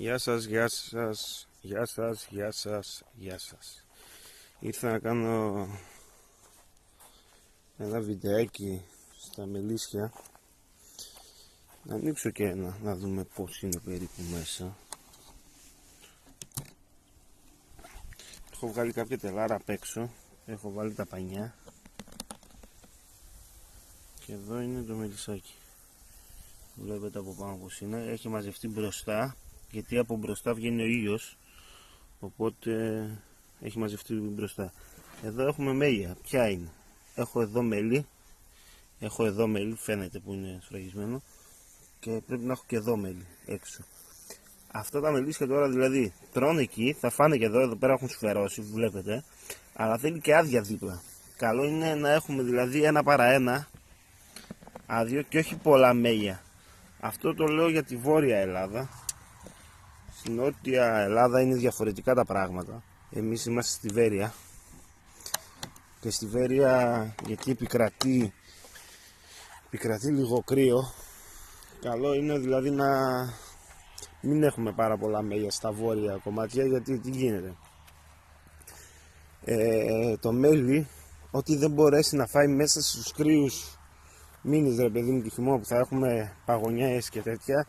Γεια σας, γεια σας, γεια σας, γεια σας, γεια σας. Ήρθα να κάνω ένα βιντεάκι στα μελίσια. Να ανοίξω και ένα, να δούμε πώς είναι περίπου μέσα. Έχω βγάλει κάποια τελάρα απ' έξω. Έχω βάλει τα πανιά. Και εδώ είναι το μελισσάκι. Βλέπετε από πάνω πως είναι. Έχει μαζευτεί μπροστά, γιατί από μπροστά βγαίνει ο ήλιος, οπότε έχει μαζευτεί μπροστά. Εδώ έχουμε μέλια. Ποια είναι? Έχω εδώ μέλι, φαίνεται που είναι σφραγισμένο, και πρέπει να έχω και εδώ μέλι έξω. Αυτά τα μελίσια τώρα δηλαδή τρώνε εκεί, θα φάνε και εδώ πέρα έχουν σφαιρώσει, βλέπετε, αλλά θέλει και άδεια δίπλα. Καλό είναι να έχουμε δηλαδή 1 παρά 1 άδειο και όχι πολλά μέλια. Αυτό το λέω για τη Βόρεια Ελλάδα. Στην Νότια Ελλάδα είναι διαφορετικά τα πράγματα. Εμείς είμαστε στη Βέρεια. Και στη Βέρεια, γιατί επικρατεί λίγο κρύο, καλό είναι δηλαδή να μην έχουμε πάρα πολλά μέλια στα βόρεια κομμάτια, γιατί τι γίνεται? Το μέλι, ό,τι δεν μπορέσει να φάει μέσα στους κρύους μήνες, ρε παιδί μου, τη χειμώνα που θα έχουμε παγωνιές και τέτοια,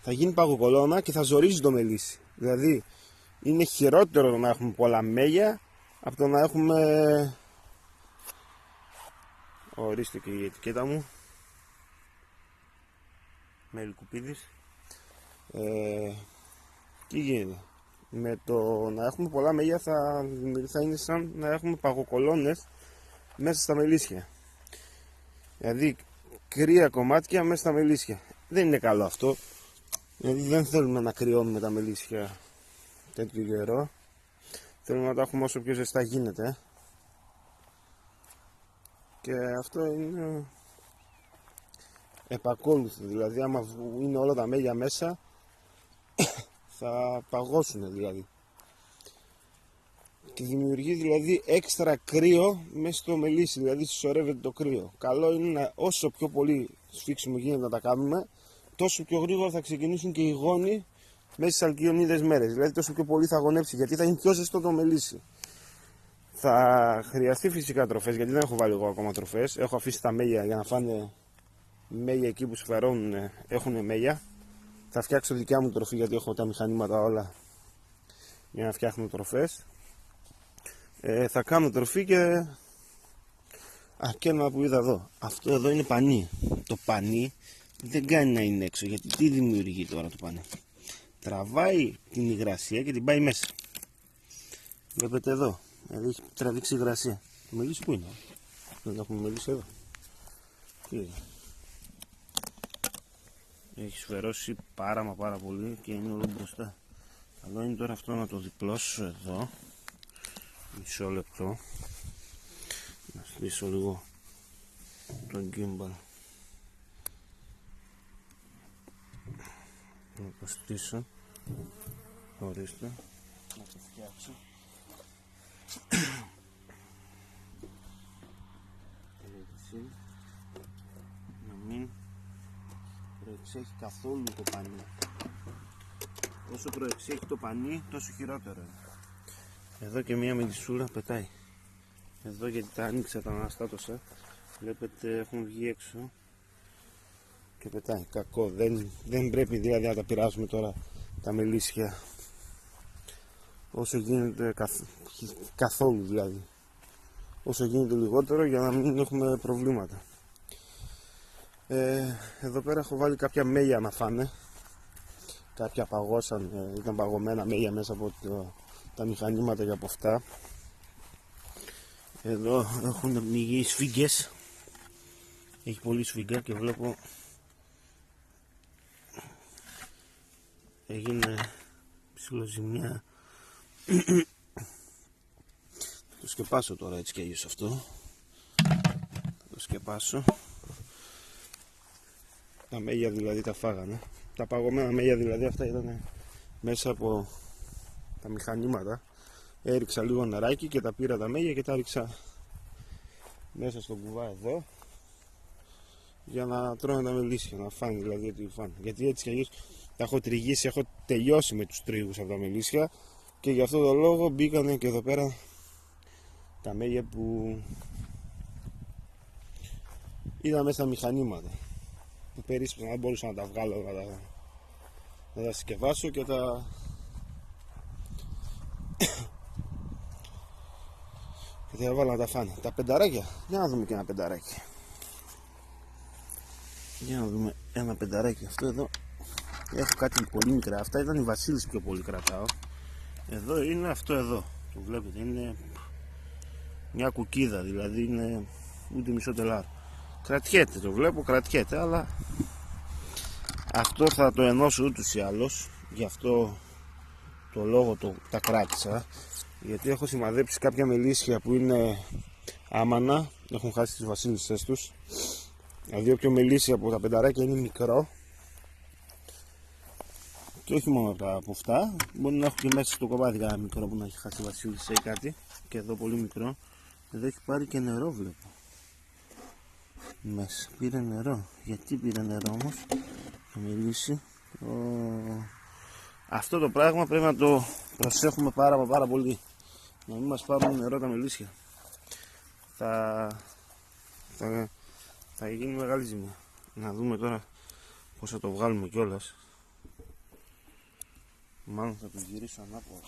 θα γίνει παγοκολώνα και θα ζορίζει το μελίσι. Δηλαδή είναι χειρότερο να έχουμε πολλά μέλια από το να έχουμε, ορίστε και η ετικέτα μου, μέλι κουπίδης. Τι γίνεται? Με το να έχουμε πολλά μέλια θα είναι σαν να έχουμε παγοκολώνες μέσα στα μελίσια. Δηλαδή κρύα κομμάτια μέσα στα μελίσια. Δεν είναι καλό αυτό. Δηλαδή δεν θέλουμε να κρυώνουμε τα μελίσια τέτοιο καιρό. Θέλουμε να τα έχουμε όσο πιο ζεστά γίνεται. Και αυτό είναι επακόλουθο. Δηλαδή άμα είναι όλα τα μέλια μέσα θα παγώσουν δηλαδή. Και δημιουργεί δηλαδή έξτρα κρύο μέσα στο μελίσι, δηλαδή συσσωρεύεται το κρύο. Καλό είναι να, όσο πιο πολύ σφίξιμο γίνεται να τα κάνουμε, τόσο πιο γρήγορα θα ξεκινήσουν και οι γόνοι μέσα στις αλκιονίδες μέρες. Δηλαδή τόσο πιο πολύ θα γονέψει, γιατί θα είναι πιο ζεστό το μελίσι. Θα χρειαστεί φυσικά τροφές, γιατί δεν έχω βάλει εγώ ακόμα τροφές. Έχω αφήσει τα μέλια για να φάνε μέλια εκεί που σφαιρώνουν, έχουν μέλια. Θα φτιάξω δικιά μου τροφή, γιατί έχω τα μηχανήματα όλα για να φτιάχνω τροφές. Θα κάνω τροφή και ένα που είδα εδώ. Αυτό εδώ είναι πανί. Το πανί δεν κάνει να είναι έξω, γιατί τι δημιουργεί τώρα το πανί? Τραβάει την υγρασία και την πάει μέσα. Βλέπετε εδώ, δηλαδή έχει τραβήξει υγρασία. Το μελίσι που είναι? Δεν έχουμε μελίσι εδώ. Τι είναι? Έχει σφαιρώσει πάρα πολύ και είναι όλο μπροστά. Καλό είναι τώρα αυτό να το διπλώσω εδώ. Μισό λεπτό. Να στήσω λίγο τον gimbal. Να το στήσω. Ορίστε. Να το φτιάξω. Έτσι. Να μην προεξέχει καθόλου το πανί. Όσο προεξέχει το πανί, τόσο χειρότερο. Εδώ και μία μελισσούρα πετάει. Εδώ, γιατί τα άνοιξα, τα αναστάτωσα. Βλέπετε έχουν βγει έξω και πετάει. Κακό. Δεν πρέπει δηλαδή να τα πειράζουμε τώρα τα μελίσια όσο γίνεται, καθόλου δηλαδή. Όσο γίνεται λιγότερο, για να μην έχουμε προβλήματα. Εδώ πέρα έχω βάλει κάποια μέλια να φάνε. Κάποια παγώσαν, ήταν παγωμένα μέλια μέσα από τα μηχανήματα και από αυτά. Εδώ έχουν πνιγεί σφίγγες. Έχει πολύ σφίγγα και βλέπω έγινε ψιλοζημιά. Θα το σκεπάσω τώρα έτσι και αλλιώς αυτό. Θα το σκεπάσω. Τα μέλια δηλαδή τα φάγανε. Τα παγωμένα μέλια δηλαδή αυτά ήταν μέσα από τα μηχανήματα. Έριξα λίγο νεράκι και τα πήρα τα μέλια και τα ρίξα μέσα στον κουβά εδώ. για να τρώνε τα μελίσια, να φάνε δηλαδή ότι φάνε. Γιατί έτσι κι αλλιώς τα έχω τριγύσει, έχω τελειώσει με τους τρίγους από τα μελίσια και γι' αυτό το λόγο μπήκανε και εδώ πέρα τα μέλια που ήταν μέσα στα μηχανήματα. Περίσπισα, δεν μπορούσα να τα βγάλω, να τα συσκευάσω και και τα βάλω να τα φάνε. Τα πενταράκια, για να δούμε και ένα πενταράκι. Για να δούμε ένα πενταράκι. Αυτό εδώ έχω κάτι πολύ μικρά. Αυτά ήταν οι Βασίλης πιο πολύ κρατάω. Εδώ είναι αυτό εδώ. Το βλέπετε, είναι μια κουκίδα, δηλαδή είναι ούτε μισό τελάρο. Κρατιέται, το βλέπω, κρατιέται, αλλά αυτό θα το ενώσω ούτως ή άλλως. Γι' αυτό το λόγο τα κράτησα. Γιατί έχω σημαδέψει κάποια μελίσια που είναι άμανα, έχουν χάσει τις βασίλισσες τους. Δηλαδή όποιο μελίσια από τα πενταράκια είναι μικρό, και όχι μόνο από αυτά, μπορεί να έχω και μέσα στο κομμάτι κανένα μικρό που να έχει χάσει βασίλισσα ή κάτι. Και εδώ πολύ μικρό. Εδώ έχει πάρει και νερό, βλέπω. Μέσα πήρε νερό. Γιατί πήρε νερό όμως? Το μελίσι. Αυτό το πράγμα πρέπει να το προσέχουμε πάρα πολύ. Να μην μας πάρουν νερό τα μελίσια. Θα γίνει μεγάλη ζημιά. Να δούμε τώρα πώς θα το βγάλουμε κιόλας. Μάλλον θα το γυρίσω ανάποδα.